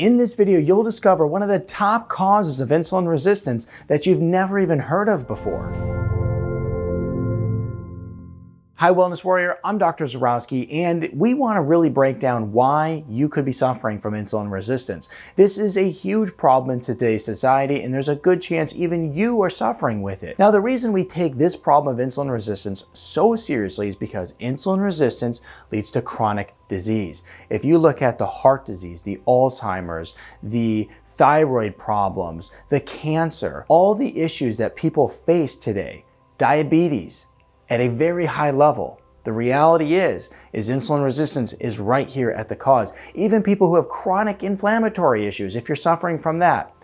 In this video, you'll discover one of the top causes of insulin resistance that you've never even heard of before. Hi Wellness Warrior, I'm Dr. Zyrowski, and we want to really break down why you could be suffering from insulin resistance. This is a huge problem in today's society, and there's a good chance even you are suffering with it. Now, the reason we take this problem of insulin resistance so seriously is because insulin resistance leads to chronic disease. If you look at the heart disease, the Alzheimer's, the thyroid problems, the cancer, all the issues that people face today, diabetes, at a very high level. The reality is insulin resistance is right here at the cause. Even people who have chronic inflammatory issues, if you're suffering from that,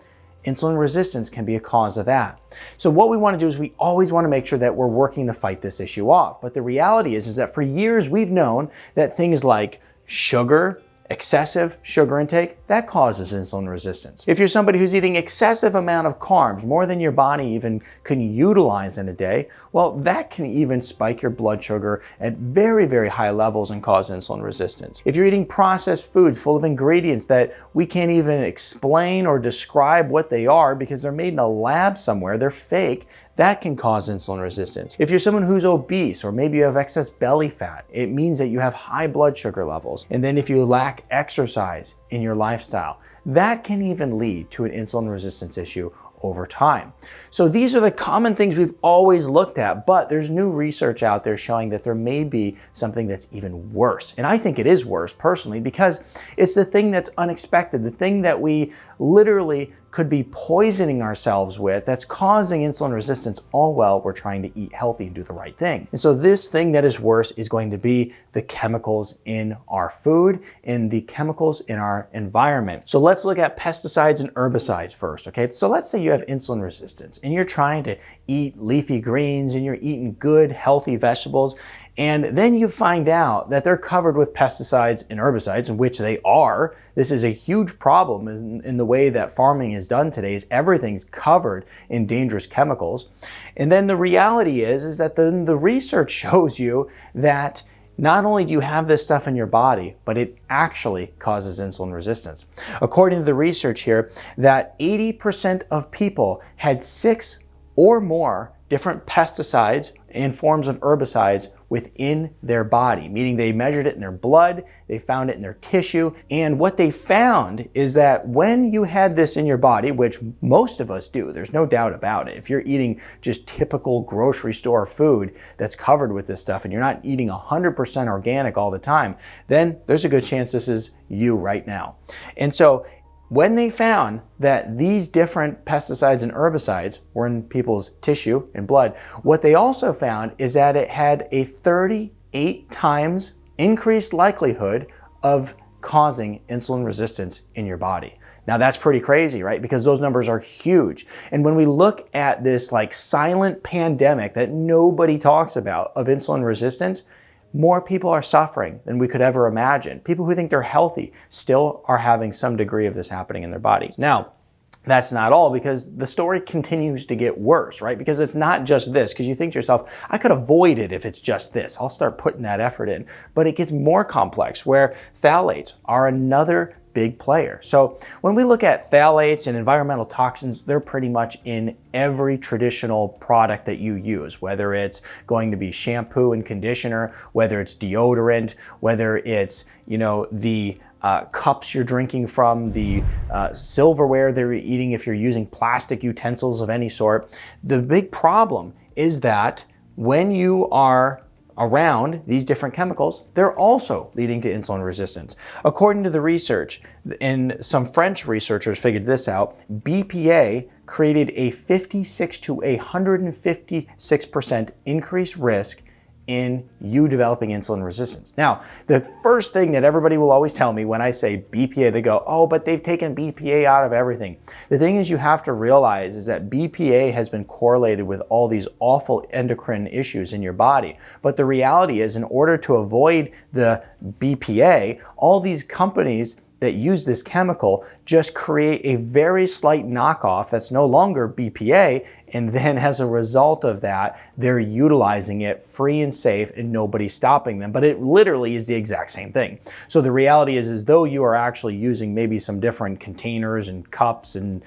insulin resistance can be a cause of that. So what we want to do is we always want to make sure that we're working to fight this issue off. But the reality is that for years we've known that things like sugar, excessive sugar intake, that causes insulin resistance. If you're somebody who's eating excessive amount of carbs, more than your body even can utilize in a day, well, that can even spike your blood sugar at very, very high levels and cause insulin resistance. If you're eating processed foods full of ingredients that we can't even explain or describe what they are because they're made in a lab somewhere, they're fake, that can cause insulin resistance. If you're someone who's obese or maybe you have excess belly fat, it means that you have high blood sugar levels. And then if you lack exercise in your lifestyle, that can even lead to an insulin resistance issue over time. So these are the common things we've always looked at, but there's new research out there showing that there may be something that's even worse. And I think it is worse personally because it's the thing that's unexpected, the thing that we literally could be poisoning ourselves with that's causing insulin resistance all while we're trying to eat healthy and do the right thing. And so this thing that is worse is going to be the chemicals in our food and the chemicals in our environment. So let's look at pesticides and herbicides first, okay? So let's say you have insulin resistance and you're trying to eat leafy greens and you're eating good, healthy vegetables, and then you find out that they're covered with pesticides and herbicides, in which they are. This is a huge problem in the way that farming is done today, is everything's covered in dangerous chemicals. And then the reality is that the research shows you that not only do you have this stuff in your body, but it actually causes insulin resistance. According to the research here, that 80% of people had 6 or more different pesticides and forms of herbicides within their body, meaning they measured it in their blood, they found it in their tissue, and what they found is that when you had this in your body, which most of us do, there's no doubt about it, if you're eating just typical grocery store food that's covered with this stuff and you're not eating 100% organic all the time, then there's a good chance this is you right now. And so when they found that these different pesticides and herbicides were in people's tissue and blood, what they also found is that it had a 38 times increased likelihood of causing insulin resistance in your body. Now that's pretty crazy, right? Because those numbers are huge. And when we look at this like silent pandemic that nobody talks about of insulin resistance, more people are suffering than we could ever imagine. People who think they're healthy still are having some degree of this happening in their bodies. Now, that's not all, because the story continues to get worse, right? Because it's not just this, because you think to yourself, I could avoid it if it's just this. I'll start putting that effort in. But it gets more complex, where phthalates are another big player. So when we look at phthalates and environmental toxins, they're pretty much in every traditional product that you use, whether it's going to be shampoo and conditioner, whether it's deodorant, whether it's, the cups you're drinking from, the silverware that you're eating if you're using plastic utensils of any sort. The big problem is that when you are around these different chemicals, they're also leading to insulin resistance. According to the research, and some French researchers figured this out, BPA created a 56 to 156% increased risk in you developing insulin resistance. Now, the first thing that everybody will always tell me when I say BPA, they go, oh, but they've taken BPA out of everything. The thing is, you have to realize is that BPA has been correlated with all these awful endocrine issues in your body. But the reality is, in order to avoid the BPA, all these companies that use this chemical just create a very slight knockoff that's no longer BPA, And then as a result of that, they're utilizing it free and safe and nobody's stopping them. But it literally is the exact same thing. So the reality is though you are actually using maybe some different containers and cups and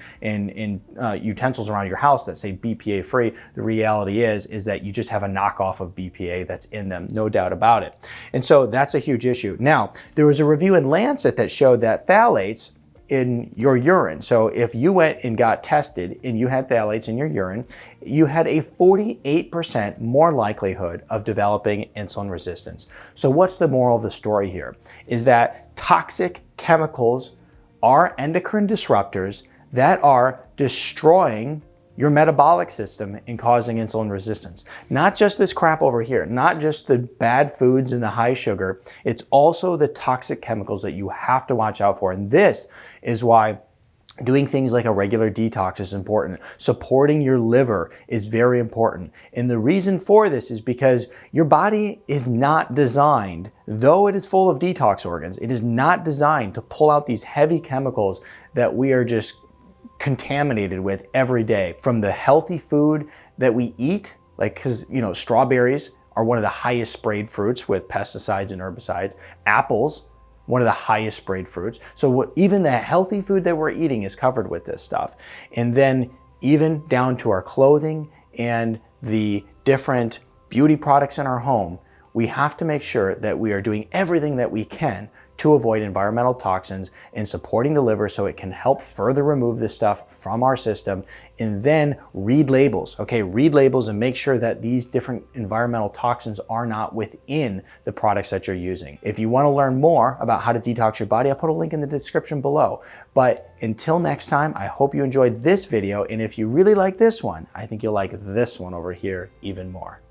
utensils around your house that say BPA free, the reality is that you just have a knockoff of BPA that's in them, no doubt about it. And so that's a huge issue. Now, there was a review in Lancet that showed that phthalates in your urine. So if you went and got tested and you had phthalates in your urine, you had a 48% more likelihood of developing insulin resistance. So what's the moral of the story here? Is that toxic chemicals are endocrine disruptors that are destroying your metabolic system and causing insulin resistance. Not just this crap over here, not just the bad foods and the high sugar, it's also the toxic chemicals that you have to watch out for. And this is why doing things like a regular detox is important. Supporting your liver is very important. And the reason for this is because your body is not designed, though it is full of detox organs, it is not designed to pull out these heavy chemicals that we are just contaminated with every day from the healthy food that we eat, like, because strawberries are one of the highest sprayed fruits with pesticides and herbicides. Apples, one of the highest sprayed fruits. So even the healthy food that we're eating is covered with this stuff. And then even down to our clothing and the different beauty products in our home, we have to make sure that we are doing everything that we can to avoid environmental toxins and supporting the liver so it can help further remove this stuff from our system. And then read labels, okay? Read labels and make sure that these different environmental toxins are not within the products that you're using. If you want to learn more about how to detox your body, I'll put a link in the description below. But until next time, I hope you enjoyed this video. And if you really like this one, I think you'll like this one over here even more.